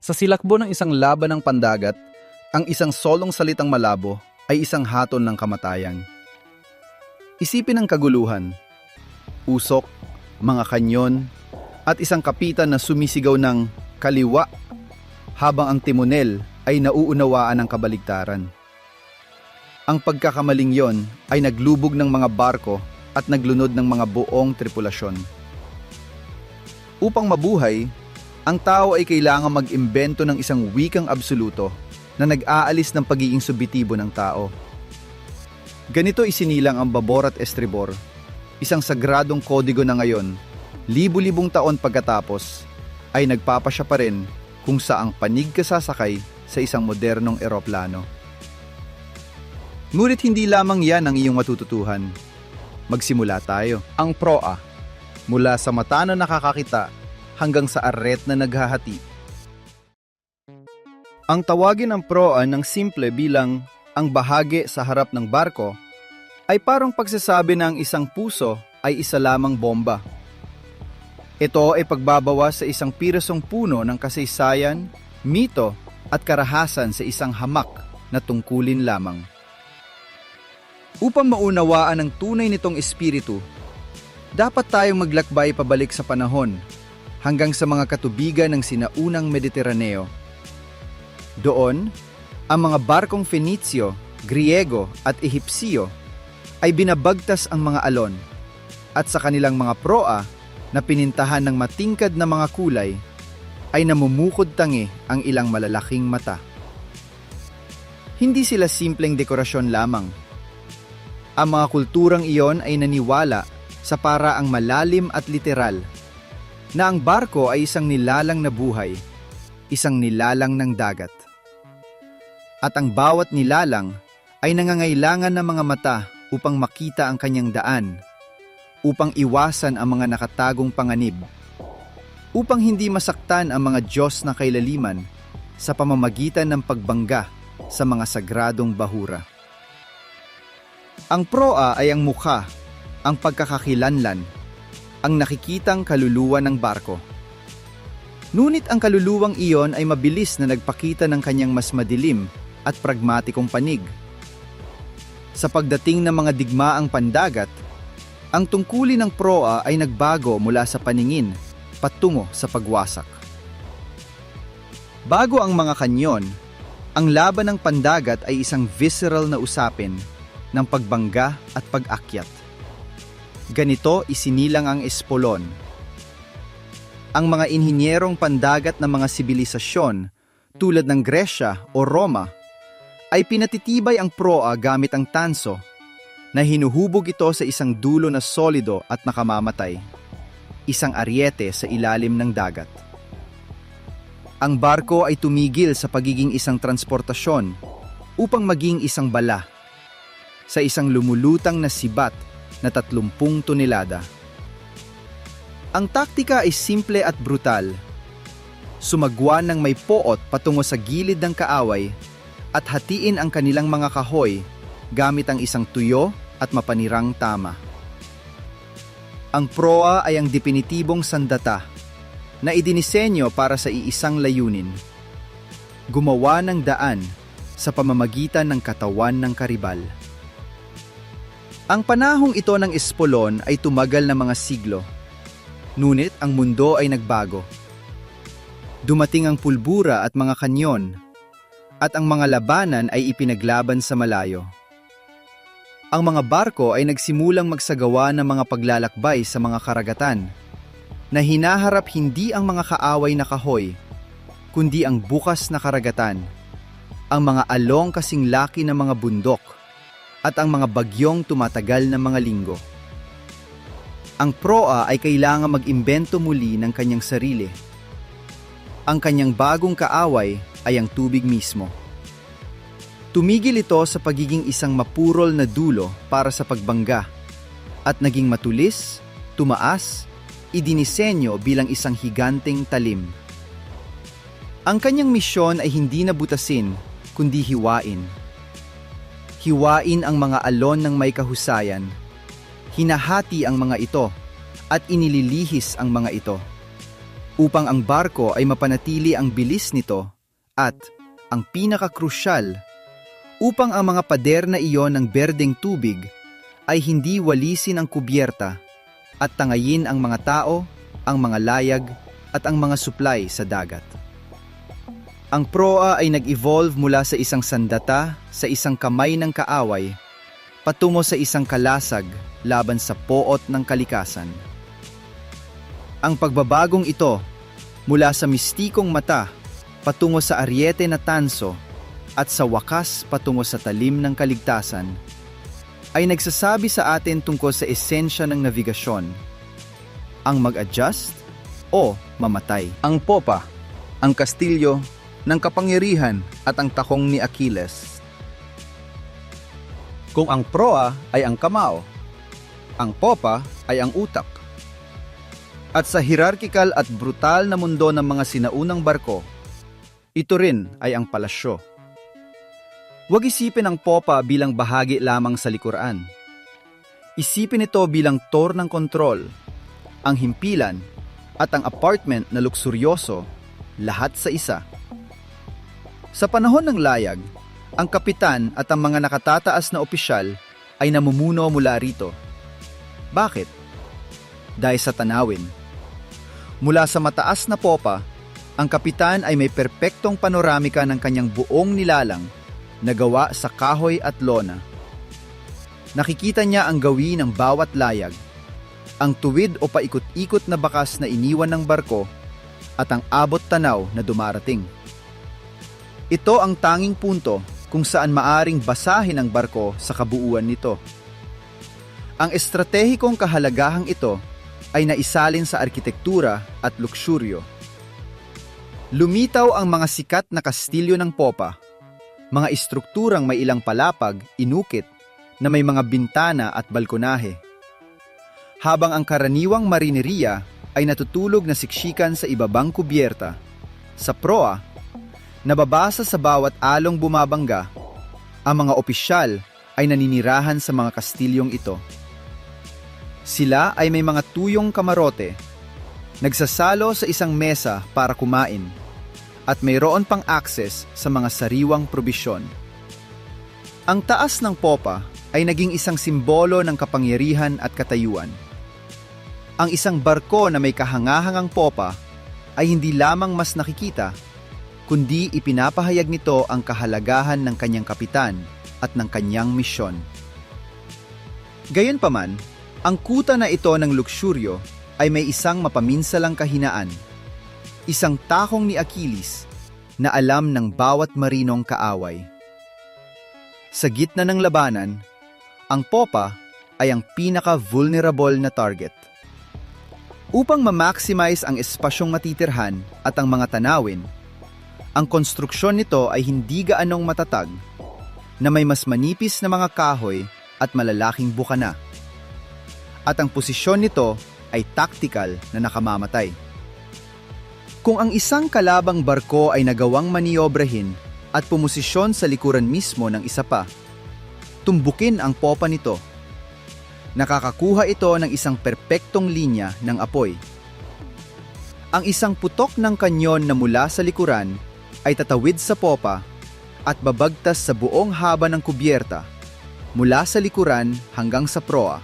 Sa silakbo ng isang laban ng pandagat, ang isang solong salitang malabo ay isang hatol ng kamatayan. Isipin ang kaguluhan, usok, mga kanyon, at isang kapitan na sumisigaw ng kaliwa habang ang timonel ay nauunawaan ng kabaligtaran. Ang pagkakamaling yon ay naglubog ng mga barko at naglunod ng mga buong tripulasyon. Upang mabuhay, ang tao ay kailangang mag-imbento ng isang wikang absoluto na nag-aalis ng pagiging subjektibo ng tao. Ganito isinilang ang babor at estribor, isang sagradong kodigo na ngayon, libu-libong taon pagkatapos, ay nagpapasya pa rin kung saang panig ka sasakay sa isang modernong eroplano. Ngunit hindi lamang yan ang iyong matututuhan. Magsimula tayo. Ang proa, mula sa mata na nakakakita hanggang sa aret na naghahati. Ang tawagin ng proa ng simple bilang ang bahagi sa harap ng barko ay parang pagsasabi na ang isang puso ay isa lamang bomba. Ito ay pagbabawas sa isang pirasong puno ng kasaysayan, mito at karahasan sa isang hamak na tungkulin lamang. Upang maunawaan ang tunay nitong espiritu, dapat tayong maglakbay pabalik sa panahon hanggang sa mga katubigan ng sinaunang Mediteraneo. Doon, ang mga barkong Fenitsyo, Griego at Ehipsyo ay binabagtas ang mga alon at sa kanilang mga proa na pinintahan ng matingkad na mga kulay ay namumukod tangi ang ilang malalaking mata. Hindi sila simpleng dekorasyon lamang. Ang mga kulturang iyon ay naniwala sa paraang malalim at literal na ang barko ay isang nilalang na buhay, isang nilalang ng dagat. At ang bawat nilalang ay nangangailangan ng mga mata upang makita ang kanyang daan, upang iwasan ang mga nakatagong panganib, upang hindi masaktan ang mga Diyos na kailaliman sa pamamagitan ng pagbangga sa mga sagradong bahura. Ang proa ay ang mukha, ang pagkakakilanlan, ang nakikitang kaluluwa ng barko. Ngunit ang kaluluwang iyon ay mabilis na nagpakita ng kanyang mas madilim at pragmatikong panig. Sa pagdating ng mga digmaang pandagat, ang tungkulin ng proa ay nagbago mula sa paningin patungo sa pagwasak. Bago ang mga kanyon, ang laban ng pandagat ay isang visceral na usapin ng pagbangga at pag-akyat. Ganito isinilang ang espolon. Ang mga inhinyerong pandagat ng mga sibilisasyon tulad ng Gresya o Roma ay pinatitibay ang proa gamit ang tanso na hinuhubog ito sa isang dulo na solido at nakamamatay, isang aryete sa ilalim ng dagat. Ang barko ay tumigil sa pagiging isang transportasyon upang maging isang bala sa isang lumulutang na sibat na 30 tonelada. Ang taktika ay simple at brutal. Sumagwan ng may poot patungo sa gilid ng kaaway at hatiin ang kanilang mga kahoy gamit ang isang tuyo at mapanirang tama. Ang proa ay ang definitibong sandata na idinisenyo para sa iisang layunin: gumawa ng daan sa pamamagitan ng katawan ng karibal. Ang panahong ito ng espolon ay tumagal na mga siglo. Ngunit ang mundo ay nagbago. Dumating ang pulbura at mga kanyon, at ang mga labanan ay ipinaglaban sa malayo. Ang mga barko ay nagsimulang magsagawa ng mga paglalakbay sa mga karagatan, na hinaharap hindi ang mga kaaway na kahoy, kundi ang bukas na karagatan, ang mga along kasing laki ng mga bundok, at ang mga bagyong tumatagal na mga linggo. Ang proa ay kailangang mag-imbento muli ng kanyang sarili. Ang kanyang bagong kaaway ay ang tubig mismo. Tumigil ito sa pagiging isang mapurol na dulo para sa pagbangga at naging matulis, tumaas, idinisenyo bilang isang higanteng talim. Ang kanyang misyon ay hindi na butasin, kundi hiwain. Hiwain ang mga alon ng may kahusayan. Hinahati ang mga ito at inililihis ang mga ito. upang ang barko ay mapanatili ang bilis nito at, ang pinakakrusyal, upang ang mga pader na iyon ng berdeng tubig ay hindi walisin ang kubyerta at tangayin ang mga tao, ang mga layag at ang mga supply sa dagat. Ang proa ay nag-evolve mula sa isang sandata sa isang kamay ng kaaway patungo sa isang kalasag laban sa poot ng kalikasan. Ang pagbabagong ito mula sa mistikong mata patungo sa aryete na tanso at sa wakas patungo sa talim ng kaligtasan ay nagsasabi sa atin tungkol sa esensya ng navigasyon, ang mag-adjust o mamatay. Ang popa, ang kastilyo ng kapangyarihan at ang takong ni Achilles. Kung ang proa ay ang kamao, ang popa ay ang utak. At sa hierarkical at brutal na mundo ng mga sinaunang barko, ito rin ay ang palasyo. Huwag isipin ang popa bilang bahagi lamang sa likuran. Isipin ito bilang tor ng kontrol, ang himpilan at ang apartment na luksuryoso, lahat sa isa. Sa panahon ng layag, ang kapitan at ang mga nakatataas na opisyal ay namumuno mula rito. Bakit? Dahil sa tanawin. Mula sa mataas na popa, ang kapitan ay may perpektong panoramika ng kanyang buong nilalang na gawa sa kahoy at lona. Nakikita niya ang gawi ng bawat layag, ang tuwid o paikot-ikot na bakas na iniwan ng barko at ang abot tanaw na dumarating. Ito ang tanging punto kung saan maaring basahin ang barko sa kabuuan nito. Ang estratehikong kahalagahang ito ay naisalin sa arkitektura at luksuryo. Lumitaw ang mga sikat na kastilyo ng popa, mga istrukturang may ilang palapag, inukit, na may mga bintana at balkonahe. Habang ang karaniwang marineriya ay natutulog na siksikan sa ibabang kubyerta, sa proa, nababasa sa bawat along bumabangga, ang mga opisyal ay naninirahan sa mga kastilyong ito. Sila ay may mga tuyong kamarote, nagsasalo sa isang mesa para kumain, at mayroon pang access sa mga sariwang probisyon. Ang taas ng popa ay naging isang simbolo ng kapangyarihan at katayuan. Ang isang barko na may kahangahangang popa ay hindi lamang mas nakikita, kundi ipinapahayag nito ang kahalagahan ng kanyang kapitan at ng kanyang misyon. Gayunpaman, ang kuta na ito ng luksuryo ay may isang mapaminsalang kahinaan, isang takong ni Achilles na alam ng bawat marinong kaaway. Sa gitna ng labanan, ang popa ay ang pinaka-vulnerable na target. Upang ma-maximize ang espasyong matitirhan at ang mga tanawin, ang konstruksyon nito ay hindi gaanong matatag, na may mas manipis na mga kahoy at malalaking bukana. At ang posisyon nito ay tactical na nakamamatay. Kung ang isang kalabang barko ay nagawang maniobrahin at pumosisyon sa likuran mismo ng isa pa, tumbukin ang popa nito. Nakakakuha ito ng isang perpektong linya ng apoy. Ang isang putok ng kanyon na mula sa likuran ay tatawid sa popa at babagtas sa buong haba ng kubyerta, mula sa likuran hanggang sa proa,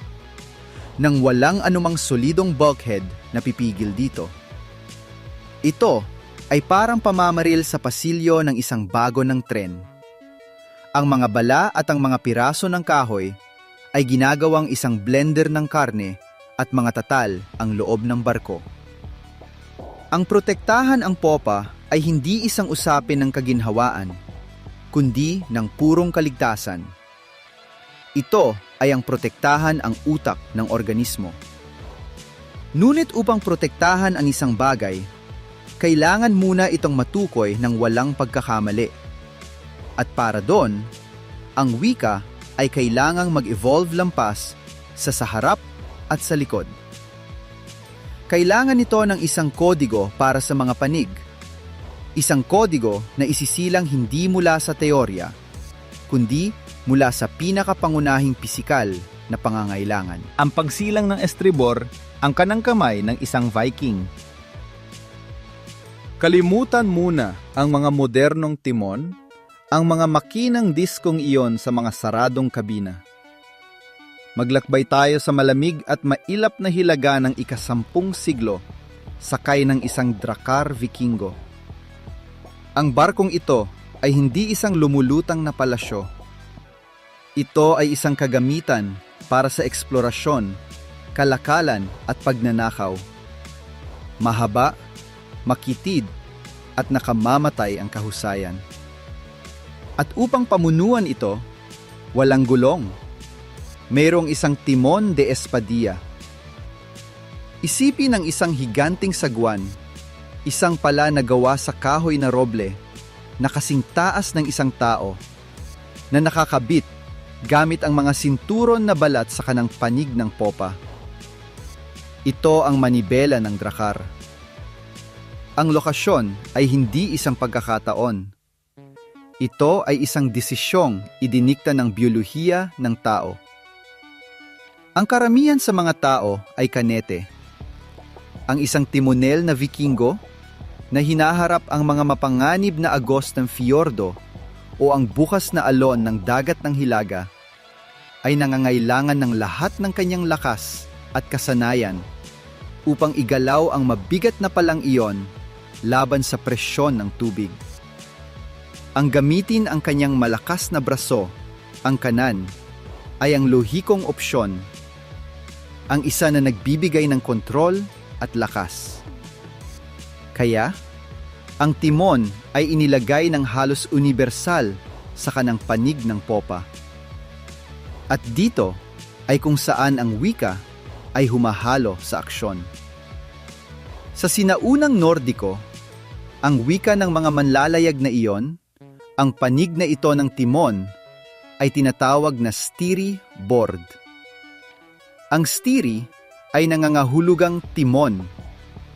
nang walang anumang solidong bulkhead na pipigil dito. Ito ay parang pamamaril sa pasilyo ng isang bago ng tren. Ang mga bala at ang mga piraso ng kahoy ay ginagawang isang blender ng karne at mga tatal ang loob ng barko. Ang protektahan ang popa ay hindi isang usapin ng kaginhawaan, kundi ng purong kaligtasan. Ito ay ang protektahan ang utak ng organismo. Ngunit upang protektahan ang isang bagay, kailangan muna itong matukoy ng walang pagkakamali. At para doon, ang wika ay kailangang mag-evolve lampas sa harap at sa likod. Kailangan ito ng isang kodigo para sa mga panig. Isang kodigo na isisilang hindi mula sa teorya, kundi mula sa pinakapangunahing pisikal na pangangailangan. Ang pagsilang ng estribor, ang kanang kamay ng isang Viking. Kalimutan muna ang mga modernong timon, ang mga makinang diskong iyon sa mga saradong kabina. Maglakbay tayo sa malamig at mailap na hilaga ng ika-10 siglo, sakay ng isang Drakkar Vikingo. Ang barkong ito ay hindi isang lumulutang na palasyo. Ito ay isang kagamitan para sa eksplorasyon, kalakalan at pagnanakaw. Mahaba, makitid, at nakamamatay ang kahusayan. At upang pamunuan ito, walang gulong. Mayroong isang timon de espadilla. Isipin ng isang higanting sagwan, isang pala na gawa sa kahoy na roble, na kasing taas ng isang tao, na nakakabit gamit ang mga sinturon na balat sa kanang panig ng popa. Ito ang manibela ng Drakkar. Ang lokasyon ay hindi isang pagkakataon. Ito ay isang desisyong idinikta ng biyolohiya ng tao. Ang karamihan sa mga tao ay kanete. Ang isang timonel na Vikingo na hinaharap ang mga mapanganib na agos ng fiyordo o ang bukas na alon ng dagat ng Hilaga ay nangangailangan ng lahat ng kanyang lakas at kasanayan upang igalaw ang mabigat na palang iyon laban sa presyon ng tubig. Ang gamitin ang kanyang malakas na braso, ang kanan, ay ang lohikong opsyon, ang isa na nagbibigay ng kontrol at lakas. Kaya, ang timon ay inilagay ng halos universal sa kanang panig ng popa. At dito ay kung saan ang wika ay humahalo sa aksyon. Sa sinaunang Nordiko, ang wika ng mga manlalayag na iyon, ang panig na ito ng timon, ay tinatawag na stiri board. Ang stiri ay nangangahulugang timon,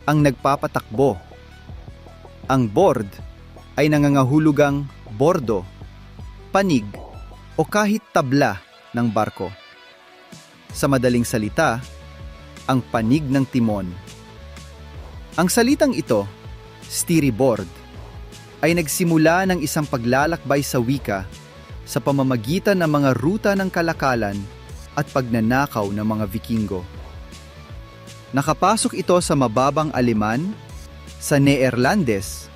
ang nagpapatakbo. Ang board ay nangangahulugang bordo, panig, o kahit tabla ng barko. Sa madaling salita, ang panig ng timon. Ang salitang ito, steeryboard, ay nagsimula ng isang paglalakbay sa wika sa pamamagitan ng mga ruta ng kalakalan at pagnanakaw ng mga Vikingo. Nakapasok ito sa mababang Aleman, sa Neerlandes,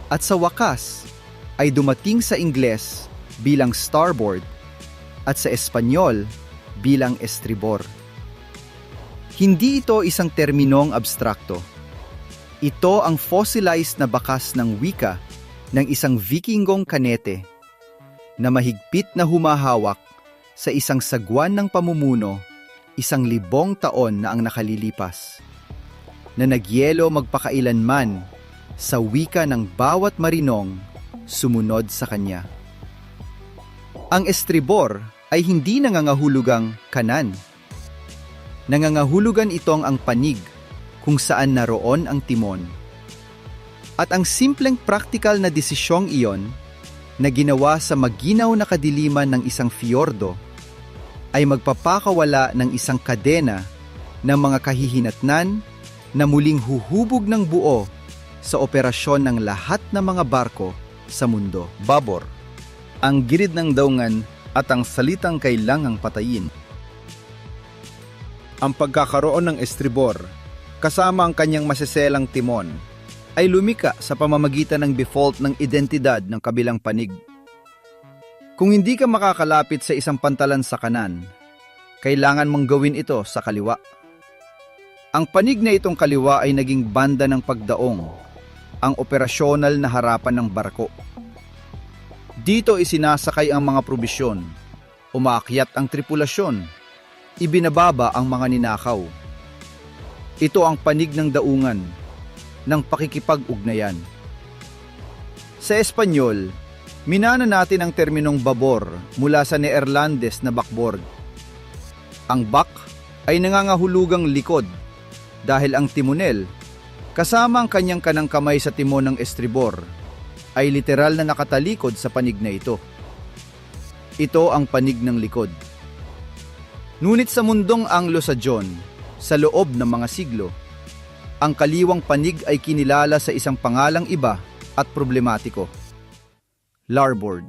at sa wakas ay dumating sa Ingles bilang starboard at sa Espanyol bilang estribor. Hindi ito isang terminong abstrakto. Ito ang fossilized na bakas ng wika ng isang Vikingong kanete na mahigpit na humahawak sa isang sagwan ng pamumuno 1,000 taon na ang nakalilipas, na nagyelo magpakailanman sa wika ng bawat marinong sumunod sa kanya. Ang estribor ay hindi nangangahulugang kanan. Nangangahulugan itong ang panig kung saan naroon ang timon. At ang simpleng praktikal na desisyong iyon na ginawa sa maginaw na kadiliman ng isang fiyordo ay magpapakawala ng isang kadena ng mga kahihinatnan na muling huhubog ng buo sa operasyon ng lahat ng mga barko sa mundo. Babor, ang girid ng daungan at ang salitang kailangang patayin. Ang pagkakaroon ng estribor, kasama ang kanyang masiselang timon, ay lumika sa pamamagitan ng default ng identidad ng kabilang panig. Kung hindi ka makakalapit sa isang pantalan sa kanan, kailangan mong gawin ito sa kaliwa. Ang panig na itong kaliwa ay naging banda ng pagdaong, ang operasyonal na harapan ng barko. Dito isinasakay ang mga probisyon, umaakyat ang tripulasyon, ibinababa ang mga ninakaw. Ito ang panig ng daungan, ng pakikipag-ugnayan. Sa Espanyol, minana natin ang terminong babor mula sa Neerlandes na backboard. Ang back ay nangangahulugang likod dahil ang timonel, kasama ang kanyang kanang kamay sa timon ng estribor, ay literal na nakatalikod sa panig na ito. Ito ang panig ng likod. Ngunit sa mundong Anglo-Sajon, sa loob ng mga siglo, Ang kaliwang panig ay kinilala sa isang pangalang iba at problematiko: larboard.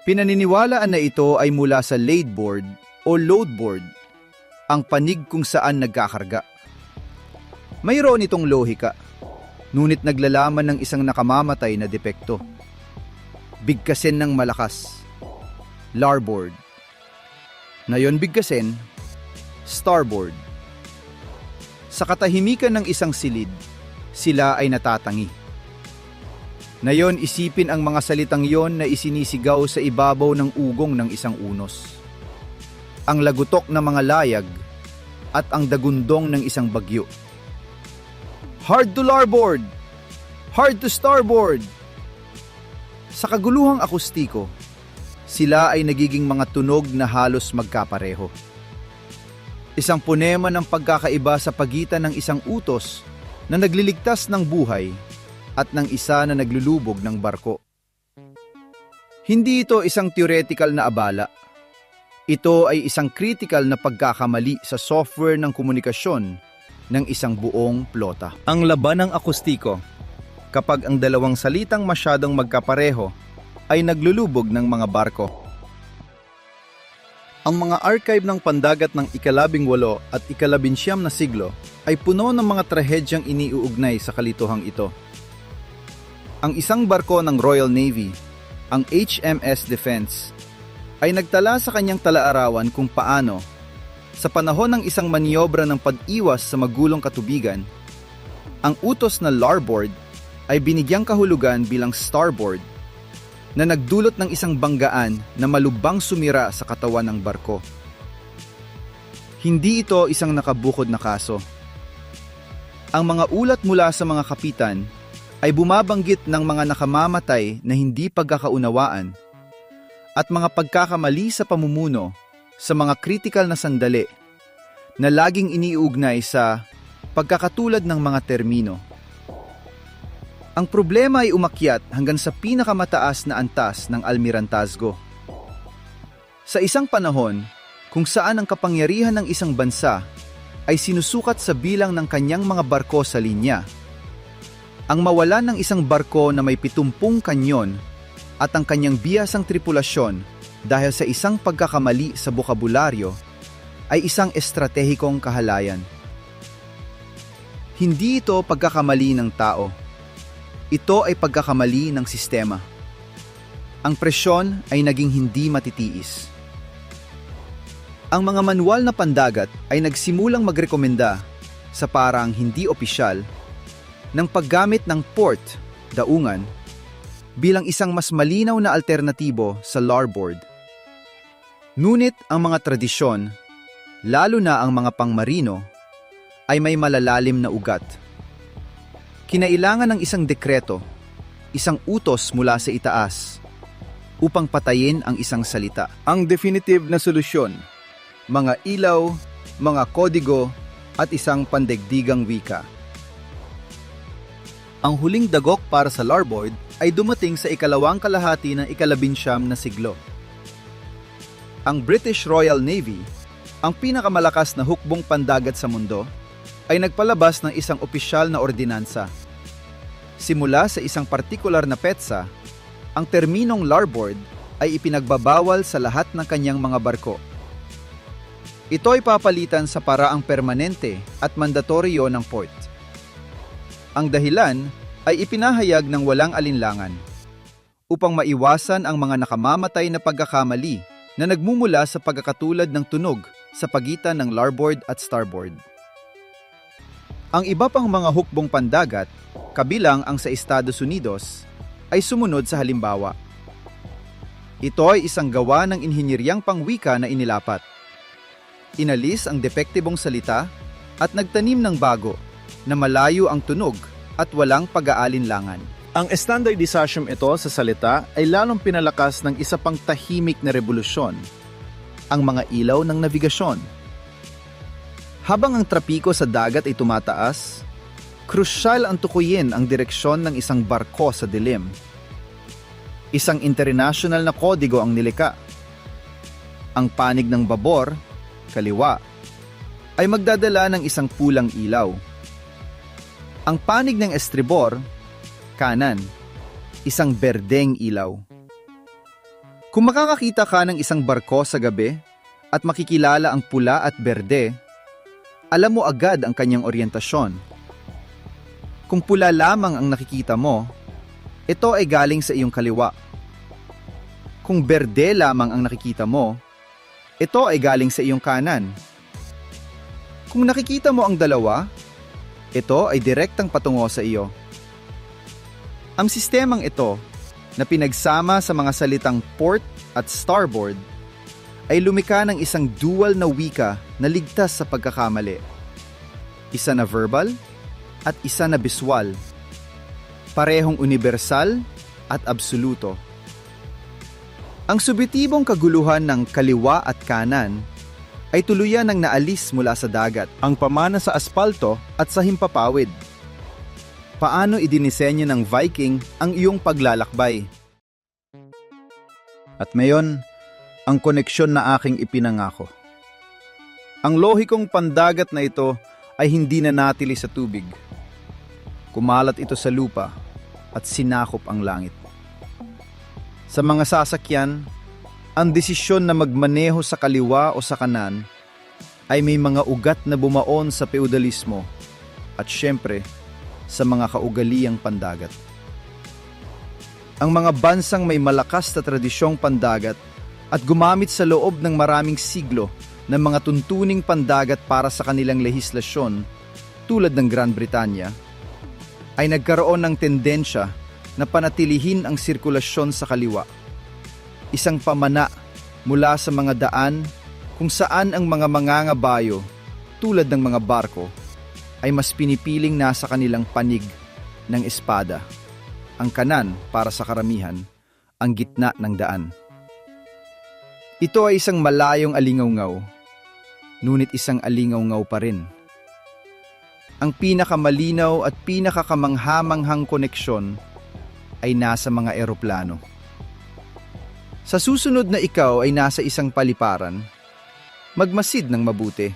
Pinaniniwalaan na ito ay mula sa ladeboard o loadboard, ang panig kung saan nagkakarga. Mayroon itong lohika, ngunit naglalaman ng isang nakamamatay na depekto. Bigkasin ng malakas, larboard. Ngayon bigkasin, starboard. Sa katahimikan ng isang silid, sila ay natatangi. Ngayon isipin ang mga salitang yon na isinisigaw sa ibabaw ng ugong ng isang unos. Ang lagutok ng mga layag at ang dagundong ng isang bagyo. Hard to larboard! Hard to starboard! Sa kaguluhang akustiko, sila ay nagiging mga tunog na halos magkapareho. Isang punema ng pagkakaiba sa pagitan ng isang utos na nagliligtas ng buhay at ng isa na naglulubog ng barko. Hindi ito isang theoretical na abala. Ito ay isang critical na pagkakamali sa software ng komunikasyon ng isang buong plota. Ang laban ng akustiko, kapag ang dalawang salitang masyadong magkapareho ay naglulubog ng mga barko. Ang mga archive ng pandagat ng ika-18 at ika-19 na siglo ay puno ng mga trahedyang iniuugnay sa kalituhang ito. Ang isang barko ng Royal Navy, ang HMS Defense, ay nagtala sa kanyang talaarawan kung paano, sa panahon ng isang maniobra ng pag-iwas sa magulong katubigan, ang utos na larboard ay binigyang kahulugan bilang starboard, na nagdulot ng isang banggaan na malubhang sumira sa katawan ng barko. Hindi ito isang nakabukod na kaso. Ang mga ulat mula sa mga kapitan ay bumabanggit ng mga nakamamatay na hindi pagkakaunawaan at mga pagkakamali sa pamumuno sa mga kritikal na sandali na laging iniuugnay sa pagkakatulad ng mga termino. Ang problema ay umakyat hanggang sa pinakamataas na antas ng almirantazgo. Sa isang panahon kung saan ang kapangyarihan ng isang bansa ay sinusukat sa bilang ng kanyang mga barko sa linya, ang mawalan ng isang barko na may 70 kanyon at ang kanyang biyasang tripulasyon dahil sa isang pagkakamali sa bokabularyo ay isang estratehikong kahalayan. Hindi ito pagkakamali ng tao. Ito ay pagkakamali ng sistema. Ang presyon ay naging hindi matitiis. Ang mga manual na pandagat ay nagsimulang magrekomenda sa parang hindi opisyal ng paggamit ng port, daungan, bilang isang mas malinaw na alternatibo sa larboard. Ngunit ang mga tradisyon, lalo na ang mga pangmarino, ay may malalalim na ugat. Kinailangan ng isang dekreto, isang utos mula sa itaas, upang patayin ang isang salita. Ang definitive na solusyon, mga ilaw, mga kodigo, at isang pandaigdigang wika. Ang huling dagok para sa larboard ay dumating sa ikalawang kalahati ng ika-19 na siglo. Ang British Royal Navy, ang pinakamalakas na hukbong pandagat sa mundo, ay nagpalabas ng isang opisyal na ordinansa. Simula sa isang partikular na petsa, ang terminong larboard ay ipinagbabawal sa lahat ng kanyang mga barko. Ito ay papalitan sa paraang permanente at mandatoryo ng port. Ang dahilan ay ipinahayag ng walang alinlangan upang maiwasan ang mga nakamamatay na pagkakamali na nagmumula sa pagkakatulad ng tunog sa pagitan ng larboard at starboard. Ang iba pang mga hukbong pandagat, kabilang ang sa Estados Unidos, ay sumunod sa halimbawa. Ito ay isang gawa ng inhinyeriyang pangwika na inilapat. Inalis ang depektibong salita at nagtanim ng bago na malayo ang tunog at walang pag-aalinlangan. Ang standardization ito sa salita ay lalong pinalakas ng isa pang tahimik na revolusyon, ang mga ilaw ng nabigasyon. Habang ang trapiko sa dagat ay tumataas, krusyal ang tukuyin ang direksyon ng isang barko sa dilim. Isang international na kodigo ang nilika. Ang panig ng babor, kaliwa, ay magdadala ng isang pulang ilaw. Ang panig ng estribor, kanan, isang berdeng ilaw. Kung makakakita ka ng isang barko sa gabi at makikilala ang pula at berde, alam mo agad ang kanyang oryentasyon. Kung pula lamang ang nakikita mo, ito ay galing sa iyong kaliwa. Kung berde lamang ang nakikita mo, ito ay galing sa iyong kanan. Kung nakikita mo ang dalawa, ito ay direktang patungo sa iyo. Ang sistemang ito, na pinagsama sa mga salitang port at starboard, ay lumikha ng isang dual na wika na ligtas sa pagkakamali. Isa na verbal at isa na biswal. Parehong universal at absoluto. Ang subjetibong kaguluhan ng kaliwa at kanan ay tuluyan ng naalis mula sa dagat, Ang pamana sa aspalto at sa himpapawid. Paano idinisenyo ng Viking ang iyong paglalakbay? At ngayon, ang koneksyon na aking ipinangako. Ang lohikong pandagat na ito ay hindi nanatili sa tubig. Kumalat ito sa lupa at sinakop ang langit. Sa mga sasakyan, ang desisyon na magmaneho sa kaliwa o sa kanan ay may mga ugat na bumaon sa feudalismo at syempre sa mga kaugaliang pandagat. Ang mga bansang may malakas na tradisyong pandagat at gumamit sa loob ng maraming siglo ng mga tuntuning pandagat para sa kanilang lehislasyon tulad ng Grand Britanya, ay nagkaroon ng tendensya na panatilihin ang sirkulasyon sa kaliwa. Isang pamana mula sa mga daan kung saan ang mga mangangabayo tulad ng mga barko ay mas pinipiling nasa kanilang panig ng espada. Ang kanan para sa karamihan, ang gitna ng daan. Ito ay isang malayong alingawngaw, ngunit isang alingawngaw pa rin. Ang pinakamalinaw at pinakakamanghamanghang koneksyon ay nasa mga eroplano. Sa susunod na ikaw ay nasa isang paliparan, magmasid ng mabuti.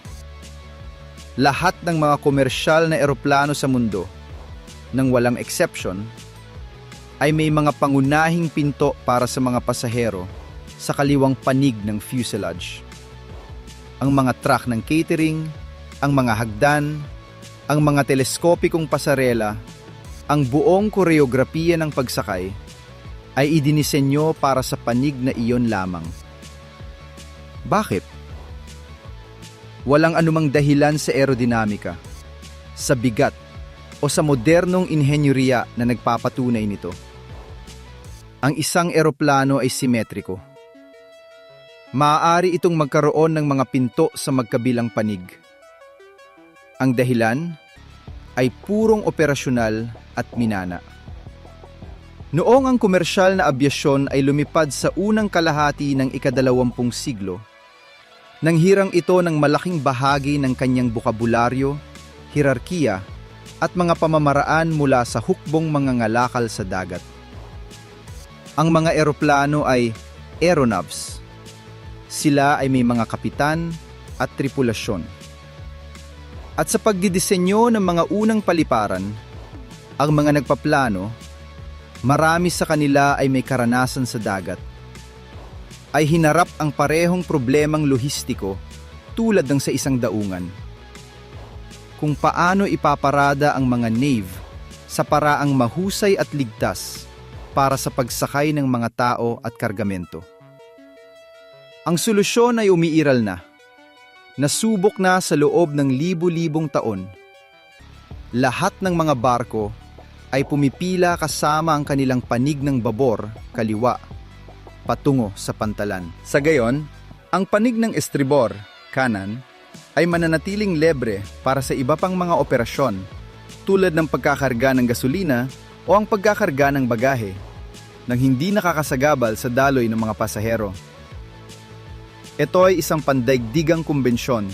Lahat ng mga komersyal na eroplano sa mundo, nang walang exception, ay may mga pangunahing pinto para sa mga pasahero sa kaliwang panig ng fuselage. Ang mga truck ng catering, ang mga hagdan, ang mga teleskopikong pasarela, ang buong koreografiya ng pagsakay ay idinisenyo para sa panig na iyon lamang. Bakit? Walang anumang dahilan sa aerodinamika, sa bigat, o sa modernong inhenyeriya na nagpapatunay nito. Ang isang eroplano ay simetriko. Maaari itong magkaroon ng mga pinto sa magkabilang panig. Ang dahilan ay purong operasyonal at minana. Noong ang komersyal na abyasyon ay lumipad sa unang kalahati ng ika-20 siglo, nanghirang ito ng malaking bahagi ng kanyang bokabularyo, hierarkiya, at mga pamamaraan mula sa hukbong mga ngalakal sa dagat. Ang mga eroplano ay aeronavs. Sila ay may mga kapitan at tripulasyon. At sa pagdidisenyo ng mga unang paliparan, ang mga nagpaplano, marami sa kanila ay may karanasan sa dagat, ay hinarap ang parehong problemang lohistiko tulad ng sa isang daungan. Kung paano ipaparada ang mga nave sa paraang mahusay at ligtas para sa pagsakay ng mga tao at kargamento. Ang solusyon ay umiiral na. Nasubok na sa loob ng libu-libong taon. Lahat ng mga barko ay pumipila kasama ang kanilang panig ng babor, kaliwa, patungo sa pantalan. Sa gayon, ang panig ng estribor, kanan, ay mananatiling lebre para sa iba pang mga operasyon tulad ng pagkakarga ng gasolina o ang pagkakarga ng bagahe nang hindi nakakasagabal sa daloy ng mga pasahero. Ito ay isang pandaigdigang kumbensyon,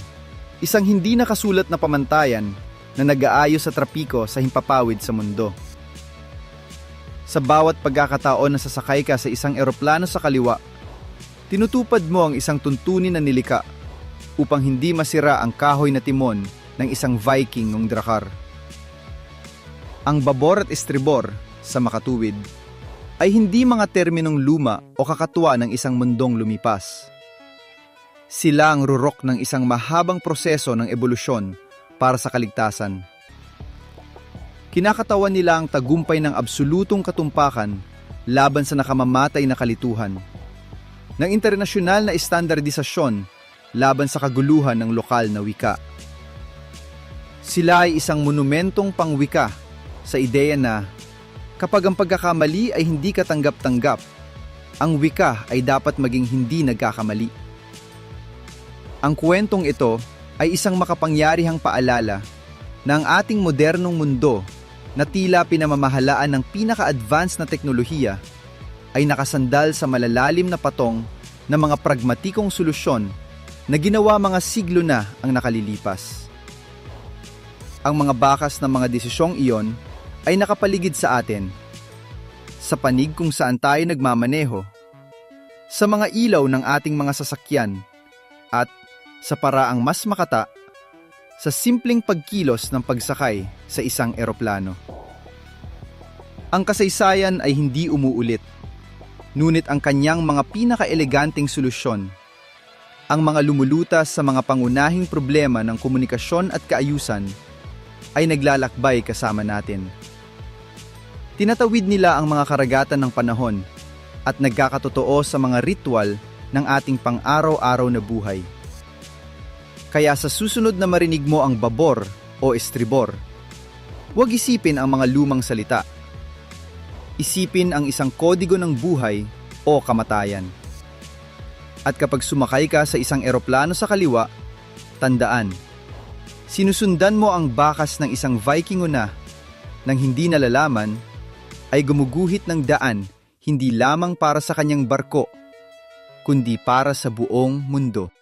isang hindi nakasulat na pamantayan na nag-aayos sa trapiko sa himpapawid sa mundo. Sa bawat pagkakataon na sasakay ka sa isang eroplano sa kaliwa, tinutupad mo ang isang tuntunin na nilika upang hindi masira ang kahoy na timon ng isang Viking ng Drakkar. Ang babor at estribor, sa makatuwid, ay hindi mga terminong luma o kakatwa ng isang mundong lumipas. Sila ang rurok ng isang mahabang proseso ng ebolusyon para sa kaligtasan. Kinakatawan nila ang tagumpay ng absolutong katumpakan laban sa nakamamatay na kalituhan, ng internasyonal na estandardisasyon laban sa kaguluhan ng lokal na wika. Sila ay isang monumentong pangwika sa ideya na kapag ang pagkakamali ay hindi katanggap-tanggap, ang wika ay dapat maging hindi nagkakamali. Ang kwentong ito ay isang makapangyarihang paalala na ang ating modernong mundo na tila pinamamahalaan ng pinaka-advanced na teknolohiya ay nakasandal sa malalalim na patong ng mga pragmatikong solusyon na ginawa mga siglo na ang nakalilipas. Ang mga bakas ng mga desisyong iyon ay nakapaligid sa atin, sa panig kung saan tayo nagmamaneho, sa mga ilaw ng ating mga sasakyan, at sa paraang mas makata, sa simpleng pagkilos ng pagsakay sa isang eroplano. Ang kasaysayan ay hindi umuulit, ngunit ang kanyang mga pinaka-eleganteng solusyon, ang mga lumulutas sa mga pangunahing problema ng komunikasyon at kaayusan, ay naglalakbay kasama natin. Tinatawid nila ang mga karagatan ng panahon at nagkakatotoo sa mga ritual ng ating pang-araw-araw na buhay. Kaya sa susunod na marinig mo ang babor o estribor, huwag isipin ang mga lumang salita. Isipin ang isang kodigo ng buhay o kamatayan. At kapag sumakay ka sa isang eroplano sa kaliwa, tandaan, sinusundan mo ang bakas ng isang Vikingo na, nang hindi nalalaman, ay gumuguhit ng daan hindi lamang para sa kanyang barko, kundi para sa buong mundo.